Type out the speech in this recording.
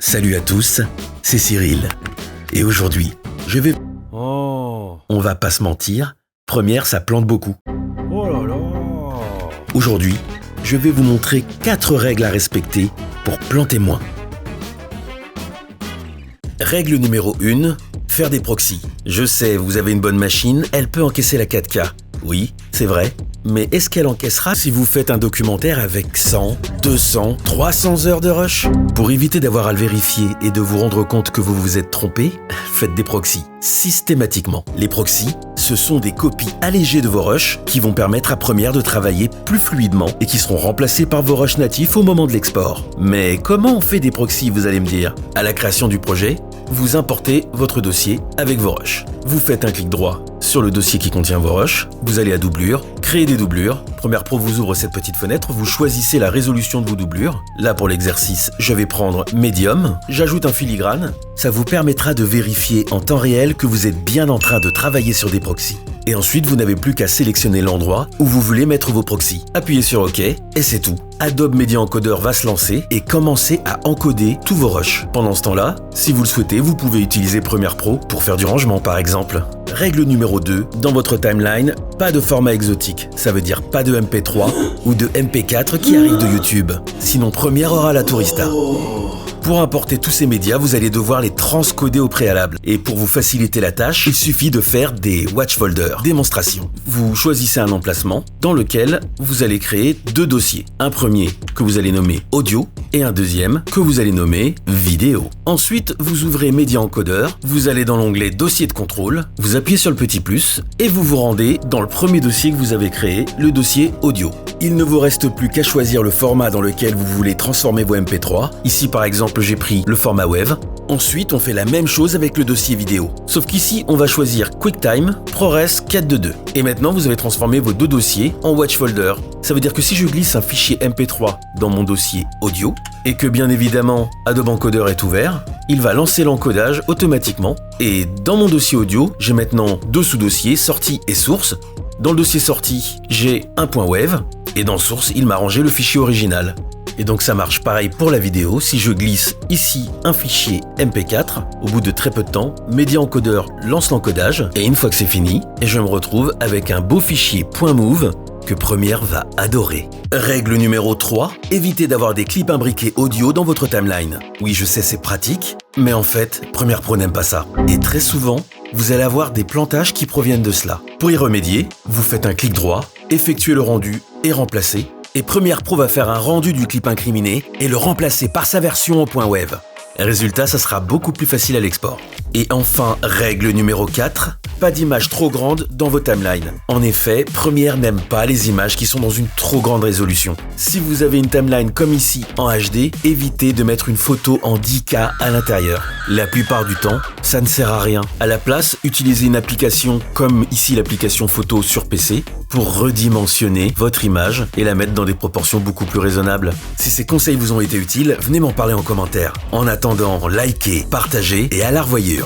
Salut à tous, c'est Cyril. Et aujourd'hui, On va pas se mentir, Première, ça plante beaucoup. Oh là là. Aujourd'hui, je vais vous montrer 4 règles à respecter pour planter moins. Règle numéro 1, faire des proxys. Je sais, vous avez une bonne machine, elle peut encaisser la 4K. Oui, c'est vrai. Mais est-ce qu'elle encaissera si vous faites un documentaire avec 100, 200, 300 heures de rush? Pour éviter d'avoir à le vérifier et de vous rendre compte que vous vous êtes trompé, faites des proxys, systématiquement. Les proxys, ce sont des copies allégées de vos rushs qui vont permettre à Première de travailler plus fluidement et qui seront remplacés par vos rushs natifs au moment de l'export. Mais comment on fait des proxys, vous allez me dire? À la création du projet, vous importez votre dossier avec vos rushs. Vous faites un clic droit sur le dossier qui contient vos rushs, vous allez à doublure, créer des doublures. Première Pro vous ouvre cette petite fenêtre, vous choisissez la résolution de vos doublures. Là pour l'exercice, je vais prendre Medium, j'ajoute un filigrane. Ça vous permettra de vérifier en temps réel que vous êtes bien en train de travailler sur des proxys. Et ensuite, vous n'avez plus qu'à sélectionner l'endroit où vous voulez mettre vos proxys. Appuyez sur OK et c'est tout. Adobe Media Encoder va se lancer et commencer à encoder tous vos rushs. Pendant ce temps-là, si vous le souhaitez, vous pouvez utiliser Premiere Pro pour faire du rangement par exemple. Règle numéro 2, dans votre timeline, pas de format exotique. Ça veut dire pas de MP3 ou de MP4 qui arrive de YouTube. Sinon Premiere aura la tourista. Pour importer tous ces médias, vous allez devoir les transcoder au préalable. Et pour vous faciliter la tâche, il suffit de faire des watch folders, démonstration. Vous choisissez un emplacement dans lequel vous allez créer 2 dossiers. Un premier que vous allez nommer audio et un deuxième que vous allez nommer vidéo. Ensuite, vous ouvrez Media Encoder, vous allez dans l'onglet dossier de contrôle, vous appuyez sur le petit plus et vous vous rendez dans le premier dossier que vous avez créé, le dossier audio. Il ne vous reste plus qu'à choisir le format dans lequel vous voulez transformer vos MP3. Ici par exemple, j'ai pris le format WAV. Ensuite, on fait la même chose avec le dossier vidéo. Sauf qu'ici, on va choisir QuickTime, ProRes 422. Et maintenant, vous avez transformé vos 2 dossiers en watch folder. Ça veut dire que si je glisse un fichier MP3 dans mon dossier audio, et que bien évidemment Adobe Encoder est ouvert, il va lancer l'encodage automatiquement. Et dans mon dossier audio, j'ai maintenant 2 sous-dossiers, sortie et source. Dans le dossier sortie, j'ai un .wav, et dans source, il m'a rangé le fichier original. Et donc ça marche pareil pour la vidéo. Si je glisse ici un fichier MP4, au bout de très peu de temps, Media Encoder lance l'encodage, et une fois que c'est fini, je me retrouve avec un beau fichier .move que Premiere va adorer. Règle numéro 3, évitez d'avoir des clips imbriqués audio dans votre timeline. Oui, je sais, c'est pratique, mais en fait, Premiere Pro n'aime pas ça. Et très souvent, vous allez avoir des plantages qui proviennent de cela. Pour y remédier, vous faites un clic droit, effectuez le rendu et remplacez. Et Premiere Pro va faire un rendu du clip incriminé et le remplacer par sa version au .wav. Résultat, ça sera beaucoup plus facile à l'export. Et enfin, règle numéro 4, pas d'images trop grandes dans vos timelines. En effet, Premiere n'aime pas les images qui sont dans une trop grande résolution. Si vous avez une timeline comme ici en HD, évitez de mettre une photo en 10K à l'intérieur. La plupart du temps, ça ne sert à rien. À la place, utilisez une application comme ici l'application photo sur PC pour redimensionner votre image et la mettre dans des proportions beaucoup plus raisonnables. Si ces conseils vous ont été utiles, venez m'en parler en commentaire. En attendant, likez, partagez et à la revoyure.